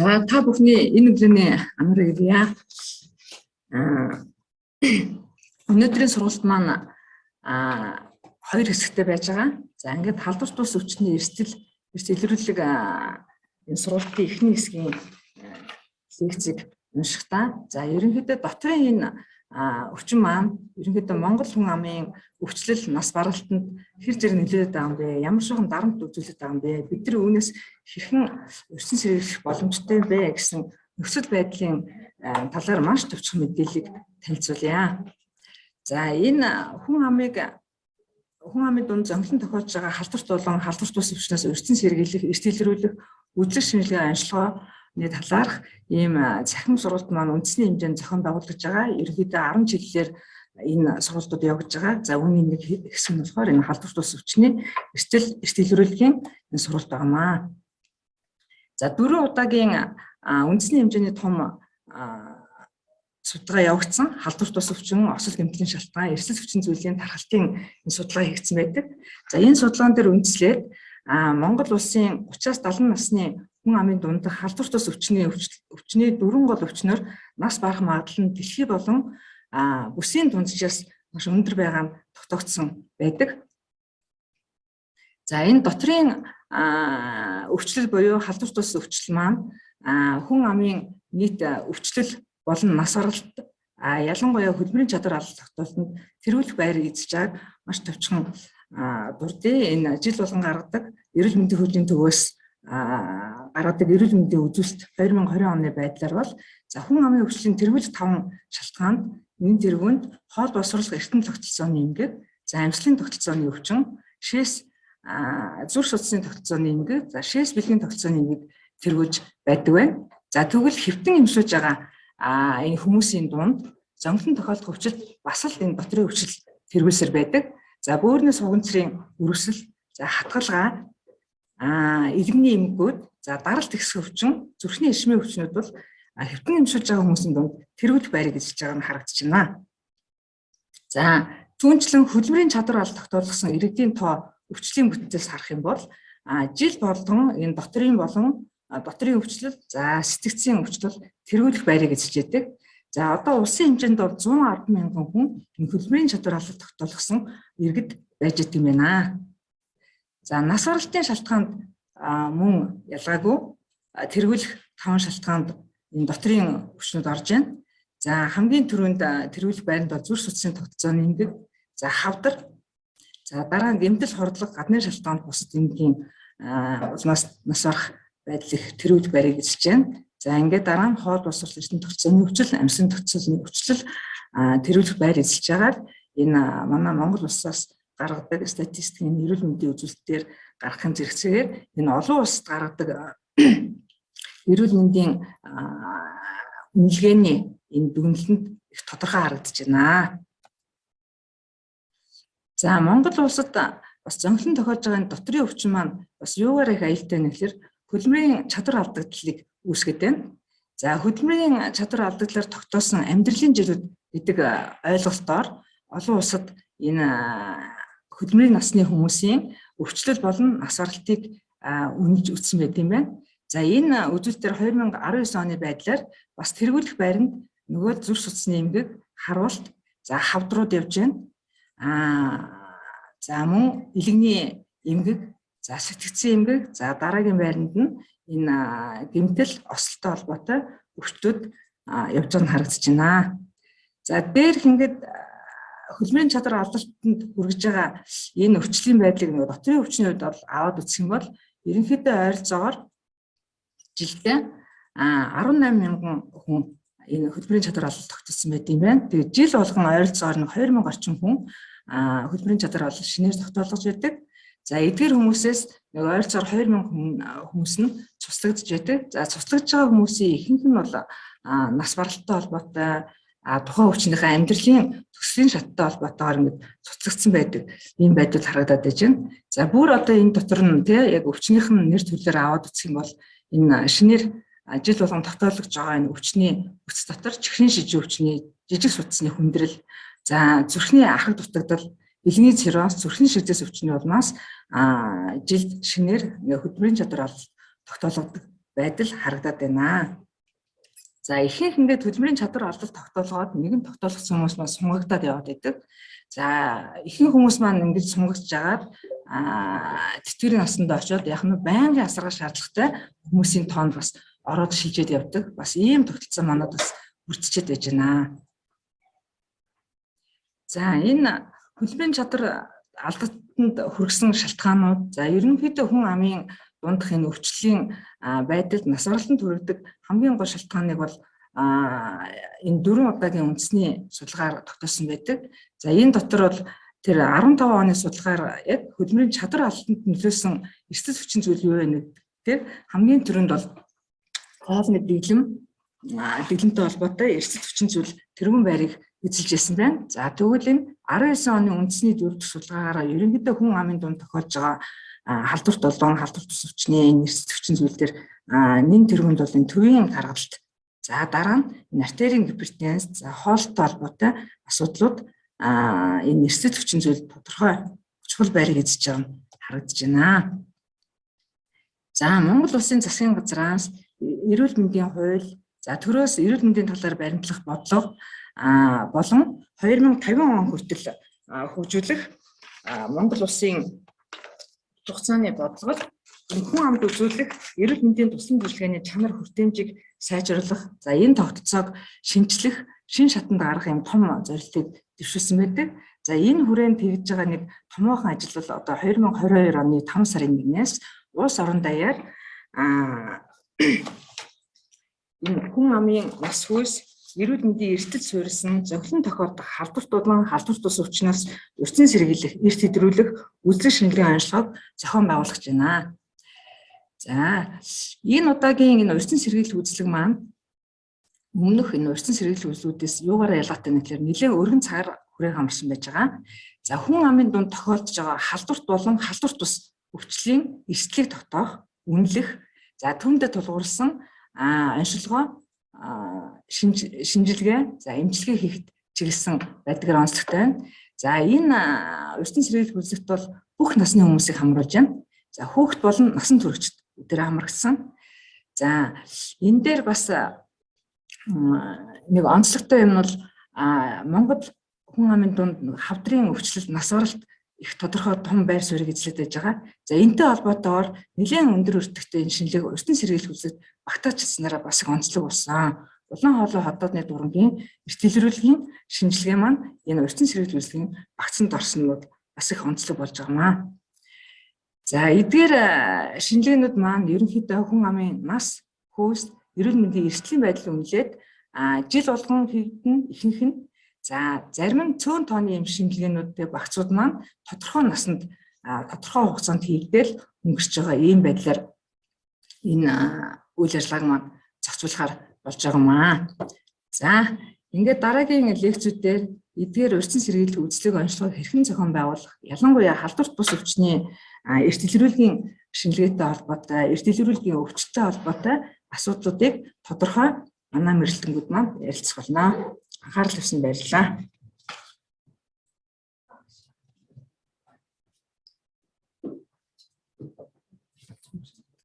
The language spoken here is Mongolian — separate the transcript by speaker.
Speaker 1: За та бүхний энэ өглөөний амар ирье. Өнөөдрийн сургалт маань хоёр хэсэгтэй байж байгаа. За ингээд халдвар тус өвчтний эрсдэл илрүүлэг энэ сургалтын эхний хэсгийн лекцийг уншихтаа. За ерөнхийдөө дотрын энэ өвчин маань ерөнхийдөө Монгол хүн амын өвчлөл нас баралтанд хэр зэрэг нөлөөлөд байгаа юм бэ? Ямар шохон дарамт үзүүлээд байгаа юм бэ? Бид нар үүнээс хэрхэн өвчин сэргийлэх боломжтой бэ гэсэн нөхцөл байдлын талаар маш товчхон мэдээллийг танилцуулъя. За энэ хүн амын дунд зөнхлөн тохиолж байгаа халдварт болон халдварт тус өвчнөөс өвчин сэргийлэх, эрсдэлрүүлэх, үзлэг шинжилгээ онцлогооны талаарх ийм цахим сургалт маань үндэсний хэмжээнд зохион байгуулагдж байгаа. Ерөнхийдөө 10 чиглэлээр энэ сургалтууд явагдаж байгаа. За үүний нэг хэсэг нь болохоор энэ халдварт тус өвчний эрсдэлрүүлэхийн энэ сургалт байнамаа. За 4 удаагийн үндэсний хэмжээний том судалгаа явагдсан. Халдварт тус өвчин, осол гэмтлийн шалтгаан, эрсдэл өвчин зүйлийн тархалтын энэ судалгаа хийгдсэн байдаг. За энэ судалгаан дээр үндэслээд Монгол улсын 30-70 насны хүн амын дунд халдварт тус өвчний 4 гол өвчнөр нас барах магадлал нь дэлхий болон бүсийн дунджаас маш өндөр байгаа нь тогтоогдсон байдаг. За энэ дотрийн өвчлөл буюу халдварт тус өвчлөл маань хүн амын нийт өвчлөл болон нас баралт ялангуяа хөдөлмөрийн чадвар алдалт тогтоолтод тэргүүлэх байрыг эзэж байгааг маш товчхон дурдъя. Энэ жил болгон гаргадаг эрүүл мэндийн хөтөлбөрийн төвөөс гаргадаг эрүүл мэндийн үзүүлэлт 2020 оны байдлаар бол за хүн амын өвчлөлийн тэргүүлэх 5 шалтгаанд энэ тэргуунд хоол боловсруулах эртэн тогтолцооны эмгэг, за амьсгалын тогтолцооны өвчин, шээс зүрх судасны тогтолцооны эмгэг, за шээс бэлгийн тогтолцооны эмгэг тэргүүлж байдаг байна. За тэгвэл хэвтэн эмшүүлж байгаа энэ хүмүүсийн дунд зөнхлөн тохиолдох өвчил бас л энэ дотрийн өвчил тэргүүлсээр байдаг. За бөөрийн суганцрын өрөвсөл, за хатгалгаа, илгэний эмгэгүүд, за даралт ихсэх өвчин, зүрхний иршмийн өвчнүүд бол хэвтэн эмшүүлж байгаа хүмүүсийн дунд тэргүүлэх байрыг эзэж байгаа нь харагдаж байна. За түүнчлэн хөдөлмөрийн чадвар алдалт тогтоолгосон иргэдийн тоо өвчлийн бүтцээс харах юм бол жил болгон энэ дотрийн болон дотрийн өвчлөл, за сэтгцийн өвчлөл тэргүүлэх байрыг эзэж байдаг. За одоо улсын хэмжээнд бол 110 мянган хүн энэ хөдөлмөрийн чадвар алдалт тогтоолгосон иргэд байж идэг юм байна. За нас баралтын шалтгаанд мөн ялгаагүй тэргүүлэх 5 шалтгаанд энэ дотрийн өвчнүүд орж байна. За хамгийн түрүүнд тэргүүлэх байранд бол зүрх судасны тогтолцооны эмгэг, за хавдар, за дараа нь гэмтэл хордлого, гадны шалтгаанд бусад эмгэгийн улмаас нас барах байдал их тэргүүлэх байрыг эзэж байна. За ингээд дараа нь хоол боловсруулалт эртэн тогтолцооны өвчл, амьсгалын тогтолцооны өвчлөл тэргүүлэх байр эзэлж байгаад энэ манай Монгол улсаас гаргадаг статистикийн эрүүл мэндийн үзүүлэлтээр гаргахын зэрэгцээгээр энэ олон улсад гаргадаг эрүүл мэндийн үнэлгээний энэ дүгнэлтэнд их тодорхой харагдаж байна. За Монгол улсад бас зөнхлөн тохиолж байгаа энэ дотрийн өвчин маань бас юугаар их аюултай вэ гэхээр хөдөлмөрийн чадвар алдагдлыг үүсгэж байна. За хөдөлмөрийн чадвар алдагдлаар тогтоосон амьдралын жилүүд гэдэг ойлголтоор олон улсад энэ хөдөлмөрийн насны хүмүүсийн өвчлөл болон нас баралтыг үнэлж үзсэн байт юм байна. За энэ үзүүлэлтээр 2019 оны байдлаар бас тэргүүлэх байранд нөгөө зүрх судасны эмгэг, харуулт, за хавдрууд явж байна. За мөн илгэний эмгэг, за сэтгцийн эмгэг, за дараагийн байранд нь энэ гэмтэл ослолтой холбоотой өвчлүүд явж байгаа нь харагдаж байна. За дээрх ингээд хөдөлмөрийн чадвар алдалтанд хүргэж байгаа энэ өвчлийн байдлыг нөгөө дотрийн өвчний хувьд бол аваад үзэх юм бол ерөнхийдөө ойролцоогоор жилдээ 18 мянган хүн энэ хөдөлмөрийн чадвар алдалт тогтсон байт юм байна. Тэгээд жил болгон ойролцоогоор 2000 орчим хүн хөдөлмөрийн чадвар алдалт шинээр тогтоолгож байдаг. За эдгээр хүмүүсээс нэг ойролцоогоор 2000 хүмүүс нь цуслагдж байдаг. За цуслагдж байгаа хүмүүсийн ихэнх нь бол нас баралттай холбоотой тухайн өвчнийхээ амьдралын төслийн шаттай холбоотойгоор ингэж цуцлагдсан байдаг. Ийм байдал харагдаад байна. За бүр одоо энэ дотор нь яг өвчнийх нь нэр төлөөр аваад үзэх юм бол энэ шинээр жил болгон тогтоолгож байгаа энэ өвчний бүс дотор чихрийн шижин өвчний жижиг судасны хүндрэл, за зүрхний ахаг дутагдал, илгэний цирроз, зүрхний шигдээс өвчний улмаас жилд шинээр хөдөлмөрийн чадвар алдалт тогтоолгодог байдал харагдаад байна. За ихэнх ингээд хөдөлмөрийн чадвар ололт тогтоолгоод нэгэн тогтоолгосон хүмүүс маань сунгагдаад яваад байдаг. За ихэнх хүмүүс маань ингэж сунгагдж агаад тэтгэврийн насанд очиод яг нь байнгын асаргах шаардлагатай хүмүүсийн тоонд бас ороод шилжээд явдаг. Бас ийм тогтолцоо манад бас бүрдчихэд байж байна. За энэ хөдөлмөрийн чадвар алдалтанд хүргэсэн шалтгаанууд за ерөнхийдөө хүн амын дундх энэ өвчлөлийн байдалд нас баралтанд хүргэдэг хамгийн гол шалтгааныг бол энэ 4 удаагийн үндэсний судалгаар тогтоосон байдаг. За энэ дотор бол тэр 15 оны судалгаар яг хөдөлмөрийн чадвар алдалтанд нөлөөлсөн эрсдэл хүчин зүйл юу вэ гэдэг хамгийн түрүүнд бол хоолны дэглэмтэй холбоотой эрсдэл хүчин зүйл тэргүүн байрыг эзэлж байсан байна. За тэгвэл энэ 19 оны үндэсний 4 дахь судалгаараа ерөнхийдөө хүн амын дунд тохиолж байгаа халдварт болон халдварт тус өвчний эрсдэл хүчин зүйлдер нэн тэргүүнд бол энэ төвийн гаргалт. За дараа нь артерийн гипертенз, за хоолтой холбоотой асуудлууд энэ эрсдэл хүчин зүйл тодорхой чухал байрыг эзэж байгаа нь харагдаж байна. За Монгол Улсын засгийн газраас эрүүл мэндийн хууль, за төрөөс эрүүл мэндийн талаар баримтлах бодлого болон 2050 он хүртэл хөгжүүлэх Монгол Улсын хугацааны бодлого хүн амд үзүүлэх эрүүл мэндийн туслан үйлчилгээний чанар хүртээмжийг сайжруулах, за энэ тогтолцоог шинжлэх, шин шатанд гаргах юм том зорилтыг дэвшүүлсэн байдаг. За энэ хүрээнд тэгж байгаа нэг томоохон ажил бол одоо 2022 оны 5 сарын 1-ээс улс орон даяар энэ хүн амын нас хүйс эрүүл мэндийн эрсдэл суурилсан зохилон тохиолдох халдварт болон халдварт тус өвчнөөс өртсөн сэргийлэх, эрт хэдрүүлэх, үйлчлэг шинжилгээний онцлогыг зохион байгуулж байна. За энэ удаагийн энэ өртсөн сэргийлэх үзлэг маань өмнөх энэ өртсөн сэргийлэх үзлүүдээс юугаараа ялгаатай вэ гэхээр нэлээд өргөн цагаар хүрээг хамарсан байж байгаа. За хүн амын дунд тохиолдож байгаа халдварт болон халдварт тус өвчлийн эрсдлийг тогтоох, үнэлэх, за түүндэд тулгуурласан онцлогоо шинжилгээ, за эмчилгээ хийхэд чиглэсэн байдгаар онцлогтой байна. За энэ өртсөн сэргийлэх үзлэгт бол бүх насны хүмүүсийг хамруулж байна. За хүүхэд болон насан туршид дээр хамрагдсан. За энэ дээр бас нэг онцлогтой юм бол Монгол хүн амын дунд хавдрын өвчлөл, нас баралт их тодорхой том байр суурийг эзлээд байж байгаа. За энэтэй холбоотойгоор нэлээд өндөр өртөгтэй энэ шинжилгээг өртсөн сэргийлэх үзлэгт багтаачснараа бас их онцлог болсон. Улаан хоолой хотоодны дурангийн эрт илрүүлгийн шинжилгээ маань энэ өртсөн сэргийлэх үзлэгийн багцанд орсон нь бас их онцлог болж байгаамаа. За эдгээр шинжилгээнүүд маань ерөнхийдөө хүн амын нас, хүйс, эрүүл мэндийн эрсдлийн байдлыг үнэлээд жил болгон хийгдэн ихэнх нь за зарим нь цөөн тооны юм шинжилгээнүүдтэй багцууд маань тодорхой насанд тодорхой хугацаанд хийгдэл өнгөрч байгаа ийм байдлаар энэ үйл ажиллагааг маань зохицуулахаар болж байгаамаа. За ингээд дараагийн лекцүүдээр эдгээр өртсөн сэргийлэх үзлэг онцлогыг хэрхэн зохион байгуулах, ялангуяа халдварт бус өвчний эрт илрүүлгийн шинжилгээтэй холбоотой, эрт илрүүлгийн өвчтөй холбоотой асуудлуудыг тодорхой манай мэрэлтэнгүүд маань ярилцах болно. Анхаарал тавьсанд баярлалаа.